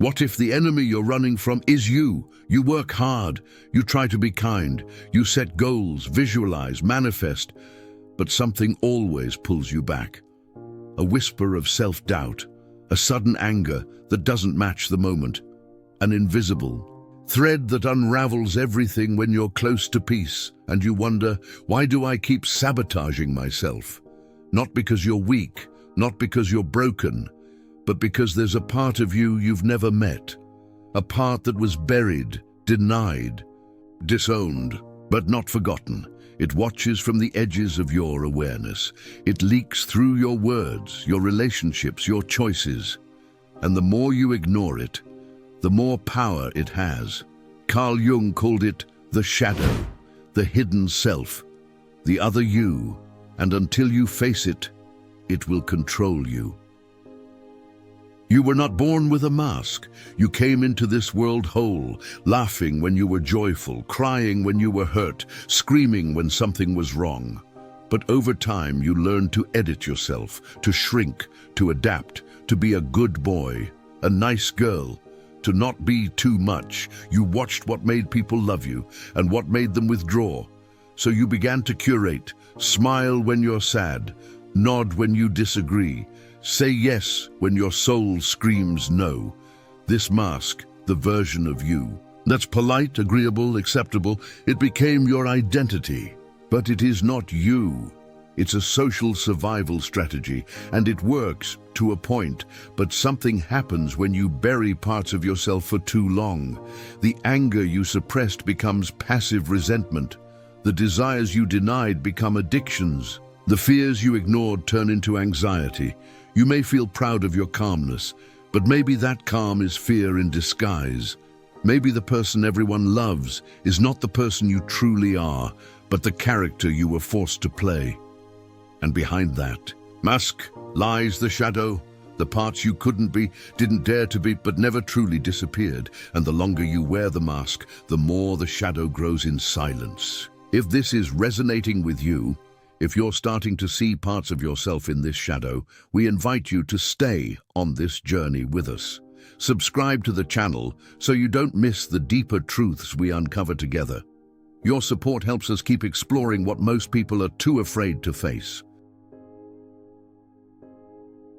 What if the enemy you're running from is you? You work hard, you try to be kind, you set goals, visualize, manifest, but something always pulls you back. A whisper of self-doubt, a sudden anger that doesn't match the moment, an invisible thread that unravels everything when you're close to peace, and you wonder, why do I keep sabotaging myself? Not because you're weak, not because you're broken, but because there's a part of you you've never met, a part that was buried, denied, disowned, but not forgotten. It watches from the edges of your awareness. It leaks through your words, your relationships, your choices. And the more you ignore it, the more power it has. Carl Jung called it the shadow, the hidden self, the other you, and until you face it, it will control you. You were not born with a mask. You came into this world whole, laughing when you were joyful, crying when you were hurt, screaming when something was wrong. But over time, you learned to edit yourself, to shrink, to adapt, to be a good boy, a nice girl, to not be too much. You watched what made people love you and what made them withdraw. So you began to curate, smile when you're sad, nod when you disagree, say yes when your soul screams no. This mask, the version of you that's polite, agreeable, acceptable, it became your identity. But it is not you. It's a social survival strategy, and it works to a point, but something happens when you bury parts of yourself for too long. The anger you suppressed becomes passive resentment. The desires you denied become addictions. The fears you ignored turn into anxiety. You may feel proud of your calmness, but maybe that calm is fear in disguise. Maybe the person everyone loves is not the person you truly are, but the character you were forced to play. And behind that mask lies the shadow, the parts you couldn't be, didn't dare to be, but never truly disappeared. And the longer you wear the mask, the more the shadow grows in silence. If this is resonating with you, if you're starting to see parts of yourself in this shadow, we invite you to stay on this journey with us. Subscribe to the channel so you don't miss the deeper truths we uncover together. Your support helps us keep exploring what most people are too afraid to face.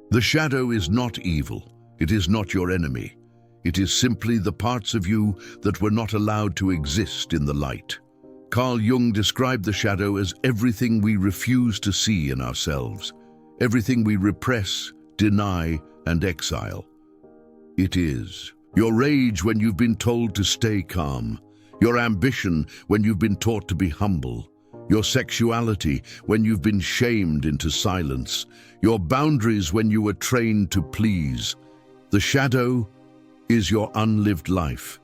The shadow is not evil. It is not your enemy. It is simply the parts of you that were not allowed to exist in the light. Carl Jung described the shadow as everything we refuse to see in ourselves, everything we repress, deny, and exile. It is your rage when you've been told to stay calm, your ambition when you've been taught to be humble, your sexuality when you've been shamed into silence, your boundaries when you were trained to please. The shadow is your unlived life.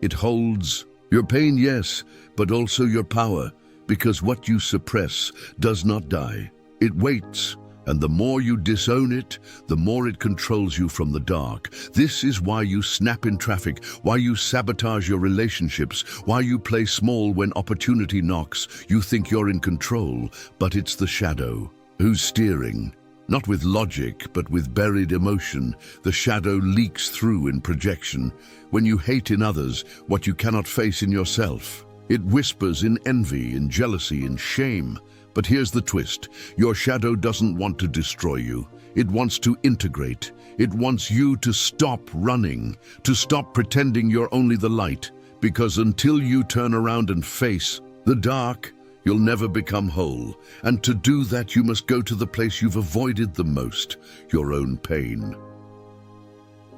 It holds your pain, yes, but also your power, because what you suppress does not die. It waits, and the more you disown it, the more it controls you from the dark. This is why you snap in traffic, why you sabotage your relationships, why you play small when opportunity knocks. You think you're in control, but it's the shadow who's steering. Not with logic, but with buried emotion. The shadow leaks through in projection. When you hate in others what you cannot face in yourself, it whispers in envy, in jealousy, in shame. But here's the twist. Your shadow doesn't want to destroy you. It wants to integrate. It wants you to stop running, to stop pretending you're only the light. Because until you turn around and face the dark, you'll never become whole. And to do that, you must go to the place you've avoided the most, your own pain.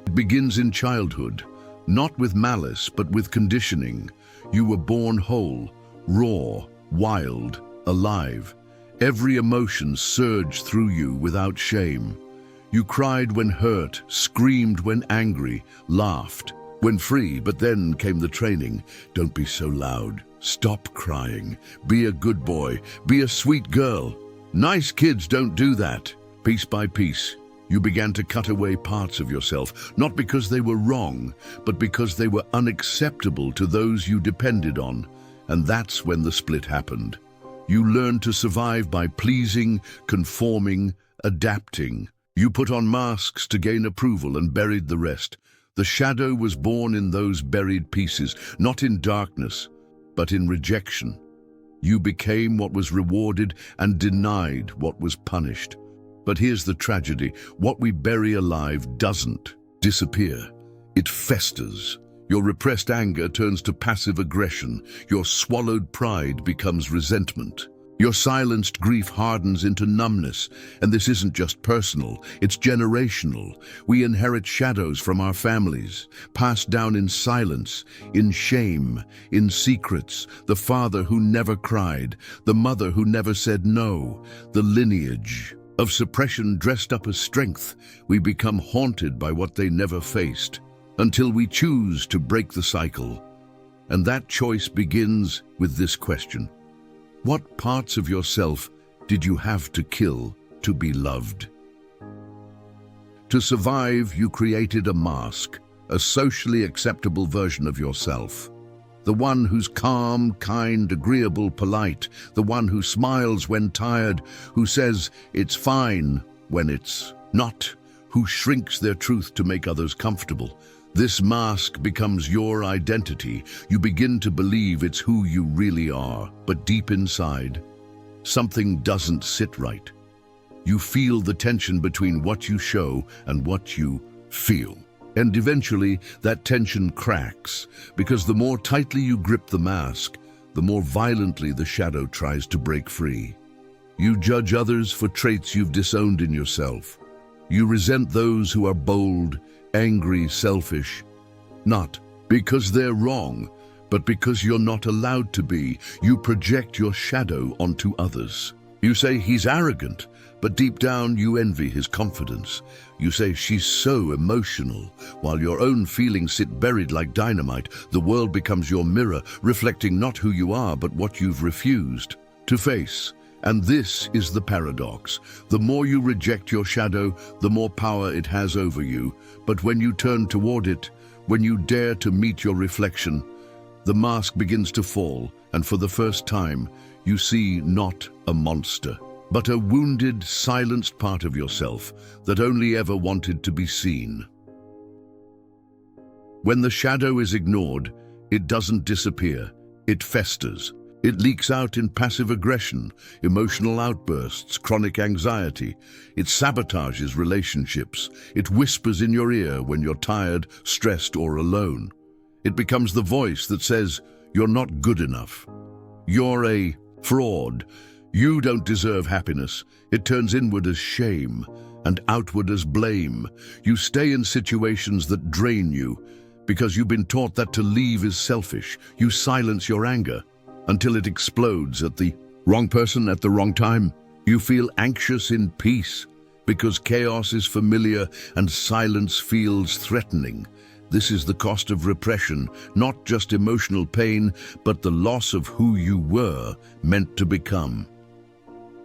It begins in childhood, not with malice, but with conditioning. You were born whole, raw, wild, alive. Every emotion surged through you without shame. You cried when hurt, screamed when angry, laughed when free, but then came the training. Don't be so loud. Stop crying. Be a good boy. Be a sweet girl. Nice kids don't do that. Piece by piece, you began to cut away parts of yourself, not because they were wrong, but because they were unacceptable to those you depended on. And that's when the split happened. You learned to survive by pleasing, conforming, adapting. You put on masks to gain approval and buried the rest. The shadow was born in those buried pieces, not in darkness, but in rejection. You became what was rewarded and denied what was punished. But here's the tragedy. What we bury alive doesn't disappear. It festers. Your repressed anger turns to passive aggression. Your swallowed pride becomes resentment. Your silenced grief hardens into numbness. And this isn't just personal, it's generational. We inherit shadows from our families, passed down in silence, in shame, in secrets. The father who never cried, the mother who never said no, the lineage of suppression dressed up as strength. We become haunted by what they never faced, until we choose to break the cycle. And that choice begins with this question. What parts of yourself did you have to kill to be loved? To survive, you created a mask, a socially acceptable version of yourself. The one who's calm, kind, agreeable, polite. The one who smiles when tired, who says it's fine when it's not, who shrinks their truth to make others comfortable. This mask becomes your identity. You begin to believe it's who you really are, but deep inside, something doesn't sit right. You feel the tension between what you show and what you feel. And eventually, that tension cracks, because the more tightly you grip the mask, the more violently the shadow tries to break free. You judge others for traits you've disowned in yourself. You resent those who are bold, angry, selfish, not because they're wrong, but because you're not allowed to be. You project your shadow onto others. You say he's arrogant, but deep down you envy his confidence. You say she's so emotional, while your own feelings sit buried like dynamite. The world becomes your mirror, reflecting not who you are, but what you've refused to face. And this is the paradox. The more you reject your shadow, the more power it has over you. But when you turn toward it, when you dare to meet your reflection, the mask begins to fall, and for the first time, you see not a monster, but a wounded, silenced part of yourself that only ever wanted to be seen. When the shadow is ignored, it doesn't disappear, it festers. It leaks out in passive aggression, emotional outbursts, chronic anxiety. It sabotages relationships. It whispers in your ear when you're tired, stressed, or alone. It becomes the voice that says, you're not good enough. You're a fraud. You don't deserve happiness. It turns inward as shame and outward as blame. You stay in situations that drain you because you've been taught that to leave is selfish. You silence your anger until it explodes at the wrong person at the wrong time. You feel anxious in peace because chaos is familiar and silence feels threatening. This is the cost of repression, not just emotional pain, but the loss of who you were meant to become.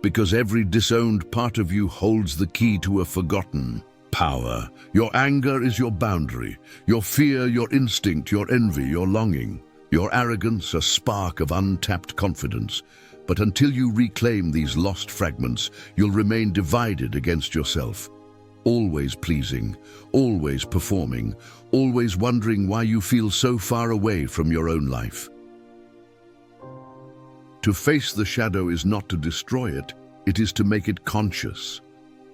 Because every disowned part of you holds the key to a forgotten power. Your anger is your boundary, your fear, your instinct, your envy, your longing. Your arrogance, a spark of untapped confidence. But until you reclaim these lost fragments, you'll remain divided against yourself. Always pleasing, always performing, always wondering why you feel so far away from your own life. To face the shadow is not to destroy it, it is to make it conscious.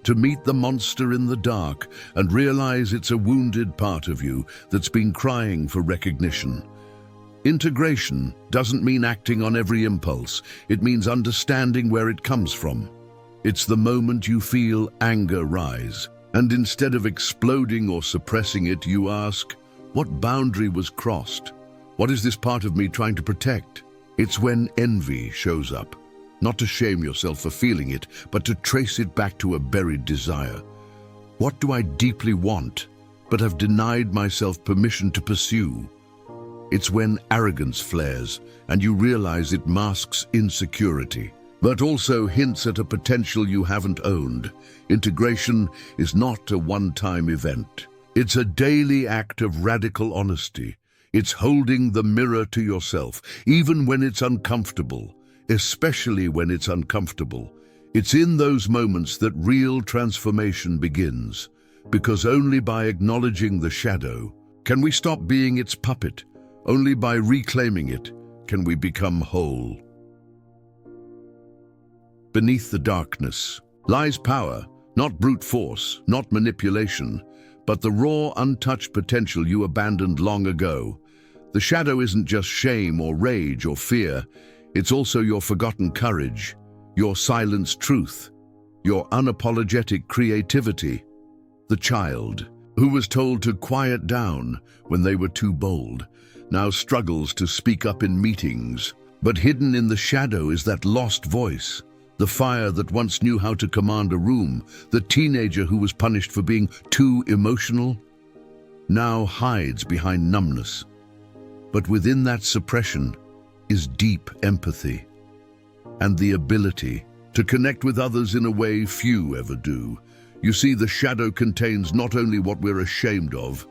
To meet the monster in the dark and realize it's a wounded part of you that's been crying for recognition. Integration doesn't mean acting on every impulse. It means understanding where it comes from. It's the moment you feel anger rise, and instead of exploding or suppressing it, you ask, what boundary was crossed? What is this part of me trying to protect? It's when envy shows up. Not to shame yourself for feeling it, but to trace it back to a buried desire. What do I deeply want, but have denied myself permission to pursue? It's when arrogance flares and you realize it masks insecurity, but also hints at a potential you haven't owned. Integration is not a one-time event. It's a daily act of radical honesty. It's holding the mirror to yourself, even when it's uncomfortable, especially when it's uncomfortable. It's in those moments that real transformation begins, because only by acknowledging the shadow, Can we stop being its puppet? Only by reclaiming it can we become whole. Beneath the darkness lies power, not brute force, not manipulation, but the raw, untouched potential you abandoned long ago. The shadow isn't just shame or rage or fear, it's also your forgotten courage, your silenced truth, your unapologetic creativity. The child, who was told to quiet down when they were too bold, now struggles to speak up in meetings. But hidden in the shadow is that lost voice, the fire that once knew how to command a room, the teenager who was punished for being too emotional, now hides behind numbness. But within that suppression is deep empathy and the ability to connect with others in a way few ever do. You see, the shadow contains not only what we're ashamed of,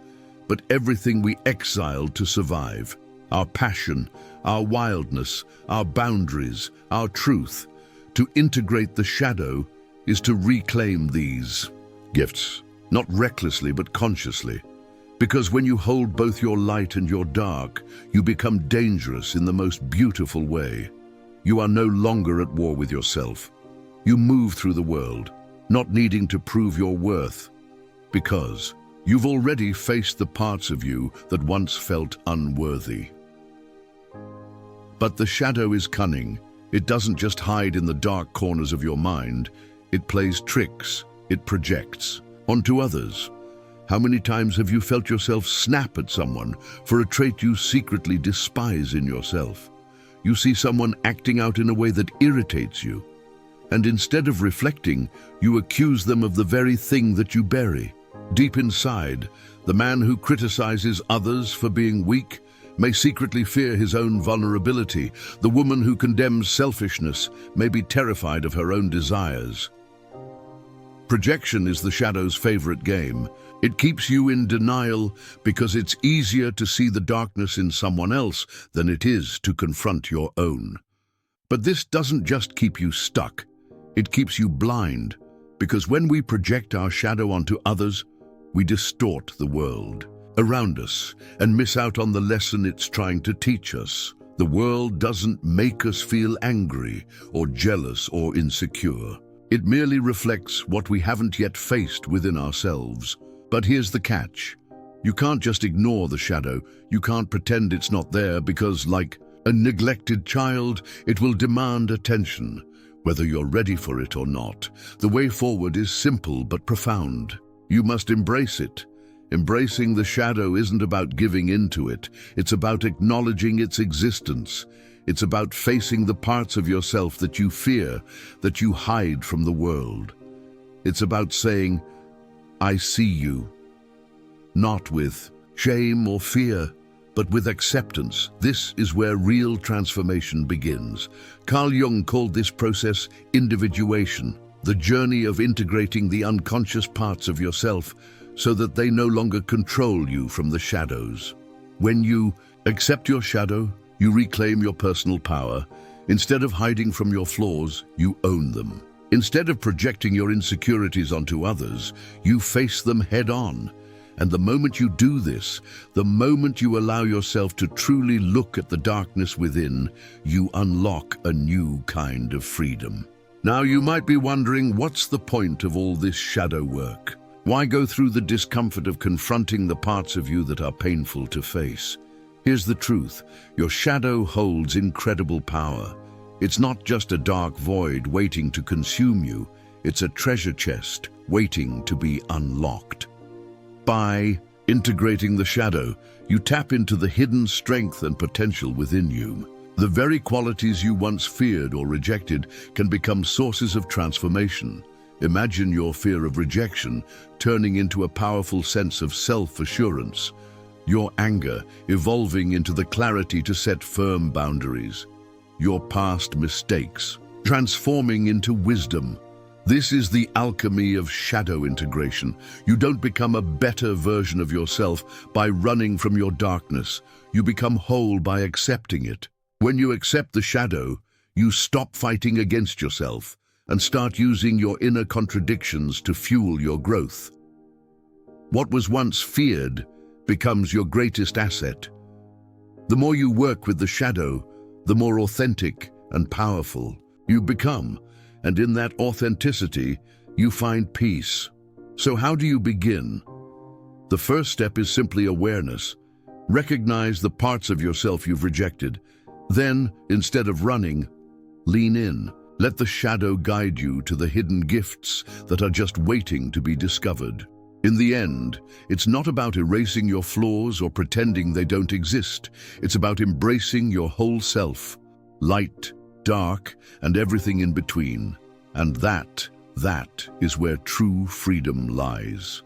but everything we exiled to survive. Our passion, our wildness, our boundaries, our truth. To integrate the shadow is to reclaim these gifts, not recklessly but consciously. Because when you hold both your light and your dark, you become dangerous in the most beautiful way. You are no longer at war with yourself. You move through the world, not needing to prove your worth, because you've already faced the parts of you that once felt unworthy. But the shadow is cunning. It doesn't just hide in the dark corners of your mind. It plays tricks. It projects onto others. How many times have you felt yourself snap at someone for a trait you secretly despise in yourself? You see someone acting out in a way that irritates you, and instead of reflecting, you accuse them of the very thing that you bury. Deep inside, the man who criticizes others for being weak may secretly fear his own vulnerability. The woman who condemns selfishness may be terrified of her own desires. Projection is the shadow's favorite game. It keeps you in denial because it's easier to see the darkness in someone else than it is to confront your own. But this doesn't just keep you stuck. It keeps you blind, because when we project our shadow onto others, we distort the world around us and miss out on the lesson it's trying to teach us. The world doesn't make us feel angry or jealous or insecure. It merely reflects what we haven't yet faced within ourselves. But here's the catch. You can't just ignore the shadow. You can't pretend it's not there because, like a neglected child, it will demand attention, whether you're ready for it or not. The way forward is simple but profound. You must embrace it. Embracing the shadow isn't about giving into it. It's about acknowledging its existence. It's about facing the parts of yourself that you fear, that you hide from the world. It's about saying, I see you. Not with shame or fear, but with acceptance. This is where real transformation begins. Carl Jung called this process individuation, the journey of integrating the unconscious parts of yourself so that they no longer control you from the shadows. When you accept your shadow, you reclaim your personal power. Instead of hiding from your flaws, you own them. Instead of projecting your insecurities onto others, you face them head-on. And the moment you do this, the moment you allow yourself to truly look at the darkness within, you unlock a new kind of freedom. Now you might be wondering, what's the point of all this shadow work? Why go through the discomfort of confronting the parts of you that are painful to face? Here's the truth. Your shadow holds incredible power. It's not just a dark void waiting to consume you. It's a treasure chest waiting to be unlocked. By integrating the shadow, you tap into the hidden strength and potential within you. The very qualities you once feared or rejected can become sources of transformation. Imagine your fear of rejection turning into a powerful sense of self-assurance. Your anger evolving into the clarity to set firm boundaries. Your past mistakes transforming into wisdom. This is the alchemy of shadow integration. You don't become a better version of yourself by running from your darkness. You become whole by accepting it. When you accept the shadow, you stop fighting against yourself and start using your inner contradictions to fuel your growth. What was once feared becomes your greatest asset. The more you work with the shadow, the more authentic and powerful you become, and in that authenticity, you find peace. So how do you begin? The first step is simply awareness. Recognize the parts of yourself you've rejected. Then, instead of running, lean in. Let the shadow guide you to the hidden gifts that are just waiting to be discovered. In the end, it's not about erasing your flaws or pretending they don't exist. It's about embracing your whole self, light, dark, and everything in between. And that is where true freedom lies.